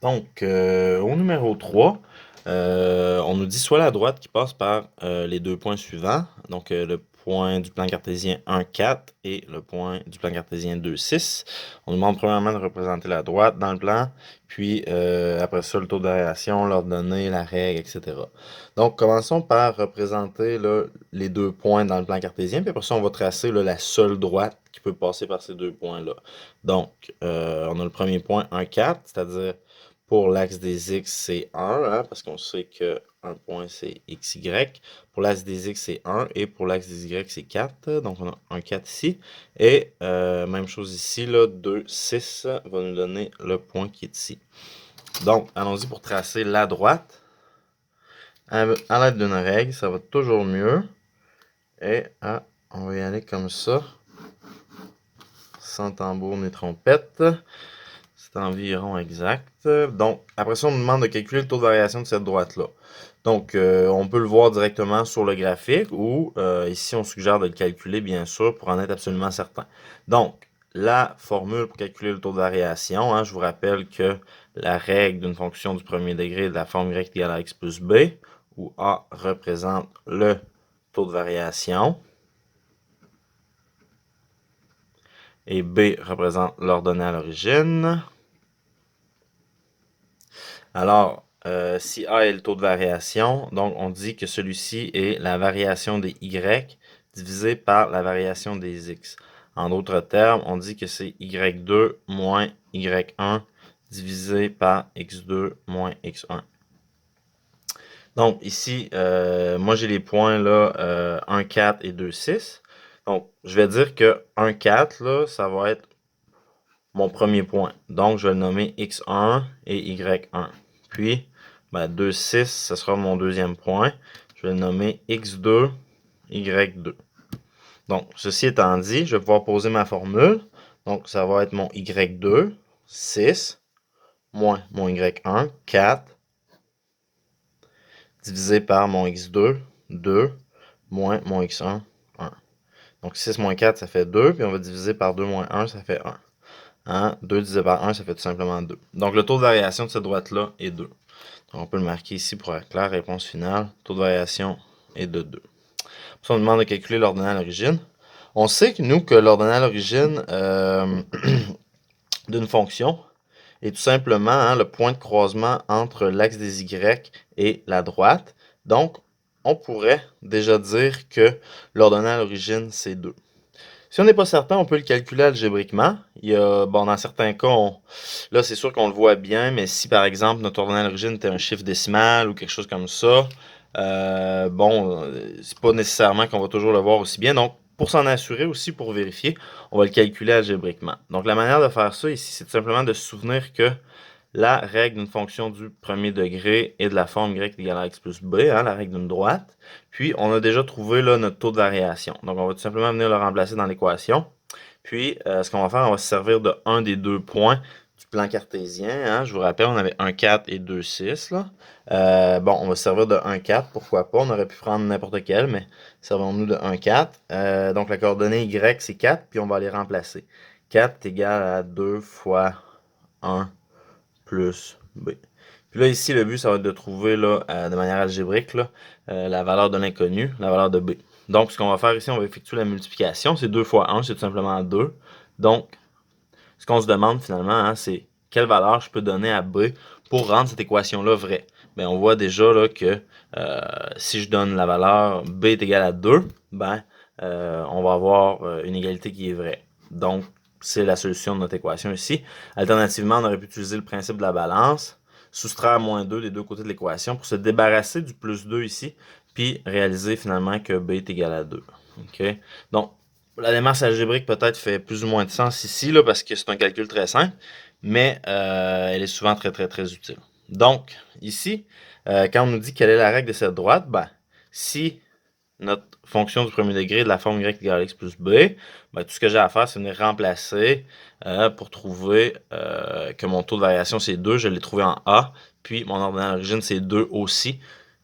Donc, au numéro 3, on nous dit soit la droite qui passe par les deux points suivants, donc le point du plan cartésien 1, 4 et le point du plan cartésien 2, 6. On nous demande premièrement de représenter la droite dans le plan, puis après ça, le taux de variation, l'ordonnée, la règle, etc. Donc, commençons par représenter là, les deux points dans le plan cartésien, puis après ça, on va tracer là, la seule droite qui peut passer par ces deux points-là. Donc, on a le premier point 1, 4, c'est-à-dire pour l'axe des x, c'est 1, hein, parce qu'on sait qu'un point, c'est xy. Pour l'axe des x, c'est 1, et pour l'axe des y, c'est 4. Donc, on a un 4 ici. Et même chose ici, là, 2, 6 va nous donner le point qui est ici. Donc, allons-y pour tracer la droite. À l'aide d'une règle, ça va toujours mieux. Et on va y aller comme ça, sans tambour ni trompette. C'est environ exact. Donc, après ça, on nous demande de calculer le taux de variation de cette droite-là. Donc, on peut le voir directement sur le graphique ou ici, on suggère de le calculer, bien sûr, pour en être absolument certain. Donc, la formule pour calculer le taux de variation, hein, je vous rappelle que la règle d'une fonction du premier degré est de la forme y égale à x plus b, où a représente le taux de variation et b représente l'ordonnée à l'origine. Alors, si A est le taux de variation, donc on dit que celui-ci est la variation des Y divisé par la variation des X. En d'autres termes, on dit que c'est Y2 moins Y1 divisé par X2 moins X1. Donc ici, moi j'ai les points là, 1, 4 et 2, 6. Donc, je vais dire que 1, 4, là, ça va être mon premier point. Donc, je vais le nommer X1 et Y1. Puis, 2, 6, ce sera mon deuxième point. Je vais le nommer X2, Y2. Donc, ceci étant dit, je vais pouvoir poser ma formule. Donc, ça va être mon Y2, 6, moins mon Y1, 4, divisé par mon X2, 2, moins mon X1, 1. Donc, 6 moins 4, ça fait 2, puis on va diviser par 2 moins 1, ça fait 1. Hein? 2 divisé par 1, ça fait tout simplement 2. Donc, le taux de variation de cette droite-là est 2. Donc, on peut le marquer ici pour être clair. Réponse finale, taux de variation est de 2. Pour ça, on demande de calculer l'ordonnée à l'origine. On sait que nous, que l'ordonnée à l'origine d'une fonction est tout simplement hein, le point de croisement entre l'axe des Y et la droite. Donc, on pourrait déjà dire que l'ordonnée à l'origine, c'est 2. Si on n'est pas certain, on peut le calculer algébriquement. Il y a, bon, dans certains cas, là, c'est sûr qu'on le voit bien, mais si par exemple notre ordonnée à l'origine était un chiffre décimal ou quelque chose comme ça, c'est pas nécessairement qu'on va toujours le voir aussi bien. Donc, pour s'en assurer aussi, pour vérifier, on va le calculer algébriquement. Donc, la manière de faire ça ici, c'est simplement de se souvenir que la règle d'une fonction du premier degré est de la forme y égale à x plus b, hein, la règle d'une droite. Puis, on a déjà trouvé là, notre taux de variation. Donc, on va tout simplement venir le remplacer dans l'équation. Puis, ce qu'on va faire, on va se servir de un des deux points du plan cartésien. Hein. Je vous rappelle, on avait 1, 4 et 2, 6. Là. On va se servir de 1, 4, pourquoi pas. On aurait pu prendre n'importe quel, mais servons-nous de 1, 4. Donc, la coordonnée y, c'est 4, puis on va les remplacer. 4 est égal à 2 fois 1 plus b. Puis là, ici, le but, ça va être de trouver là, de manière algébrique là, la valeur de l'inconnu, la valeur de b. Donc, ce qu'on va faire ici, on va effectuer la multiplication. C'est 2 fois 1, c'est tout simplement 2. Donc, ce qu'on se demande finalement, hein, c'est quelle valeur je peux donner à b pour rendre cette équation-là vraie. Bien, on voit déjà là, que si je donne la valeur b est égale à 2, on va avoir une égalité qui est vraie. Donc, c'est la solution de notre équation ici. Alternativement, on aurait pu utiliser le principe de la balance, soustraire moins 2 des deux côtés de l'équation pour se débarrasser du plus 2 ici, puis réaliser finalement que b est égal à 2. Okay? Donc, la démarche algébrique peut-être fait plus ou moins de sens ici, là, parce que c'est un calcul très simple, mais elle est souvent très, très, très utile. Donc, ici, quand on nous dit quelle est la règle de cette droite, si notre fonction du premier degré est de la forme y égale à x plus b, tout ce que j'ai à faire, c'est venir remplacer pour trouver que mon taux de variation, c'est 2. Je l'ai trouvé en A. Puis, mon ordonnée à l'origine, c'est 2 aussi.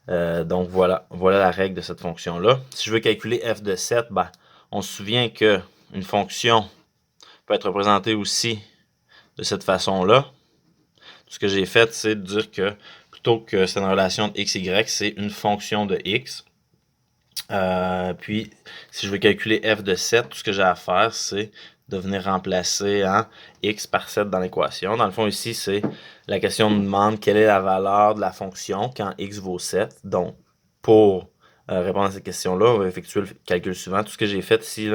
Donc, voilà la règle de cette fonction-là. Si je veux calculer f de 7, on se souvient qu'une fonction peut être représentée aussi de cette façon-là. Ce que j'ai fait, c'est de dire que plutôt que c'est une relation de x, y, c'est une fonction de x. Puis, si je veux calculer f de 7, tout ce que j'ai à faire, c'est de venir remplacer x par 7 dans l'équation. Dans le fond, ici, c'est la question nous demande quelle est la valeur de la fonction quand x vaut 7. Donc, pour répondre à cette question-là, on va effectuer le calcul suivant. Tout ce que j'ai fait ici,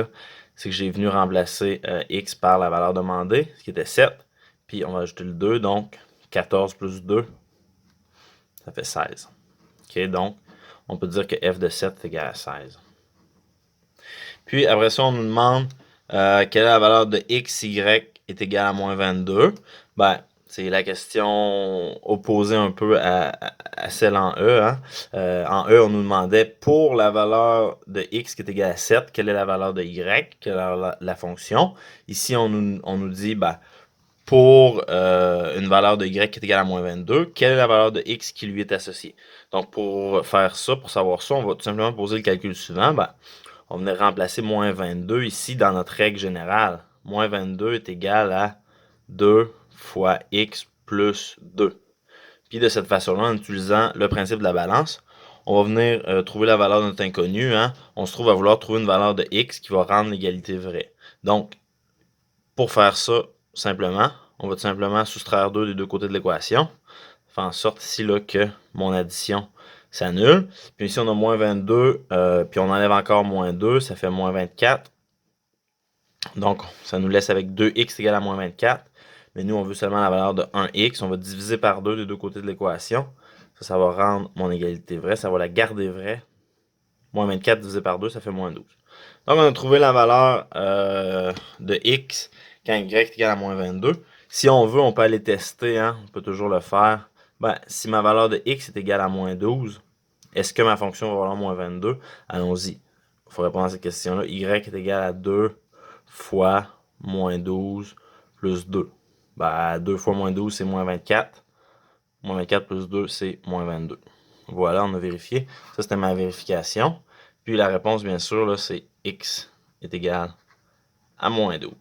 c'est que j'ai venu remplacer x par la valeur demandée, ce qui était 7. Puis, on va ajouter le 2, donc 14 plus 2, ça fait 16. OK, donc, on peut dire que f de 7 est égal à 16. Puis après ça, on nous demande quelle est la valeur de x, y est égale à moins 22. Ben, c'est la question opposée un peu à celle en E. En E, on nous demandait pour la valeur de x qui est égale à 7, quelle est la valeur de y, quelle est la fonction. Ici, on nous dit, ben, pour une valeur de y qui est égale à moins 22, quelle est la valeur de x qui lui est associée. Donc, pour faire ça, pour savoir ça, on va tout simplement poser le calcul suivant. Ben, on va venir remplacer moins 22 ici dans notre règle générale. Moins 22 est égal à 2 fois x plus 2. Puis de cette façon-là, en utilisant le principe de la balance, on va venir trouver la valeur de notre inconnu. On se trouve à vouloir trouver une valeur de x qui va rendre l'égalité vraie. Donc, pour faire ça, simplement, on va tout simplement soustraire 2 des deux côtés de l'équation. Ça fait en sorte ici là, que mon addition s'annule. Puis ici, on a moins 22, puis on enlève encore moins 2, ça fait moins 24. Donc, ça nous laisse avec 2x égale à moins 24. Mais nous, on veut seulement la valeur de 1x. On va diviser par 2 des deux côtés de l'équation. Ça va rendre mon égalité vraie. Ça va la garder vraie. Moins 24 divisé par 2, ça fait moins 12. Donc, on a trouvé la valeur de x quand y est égal à moins 22. Si on veut, on peut aller tester. On peut toujours le faire. Ben, si ma valeur de x est égale à moins 12, est-ce que ma fonction va valoir moins 22? Allons-y. Il faut répondre à cette question-là. Y est égal à 2 fois moins 12 plus 2. Ben, 2 fois moins 12, c'est moins 24. Moins 24 plus 2, c'est moins 22. Voilà, on a vérifié. Ça, c'était ma vérification. Puis la réponse, bien sûr, c'est x est égal à moins 12.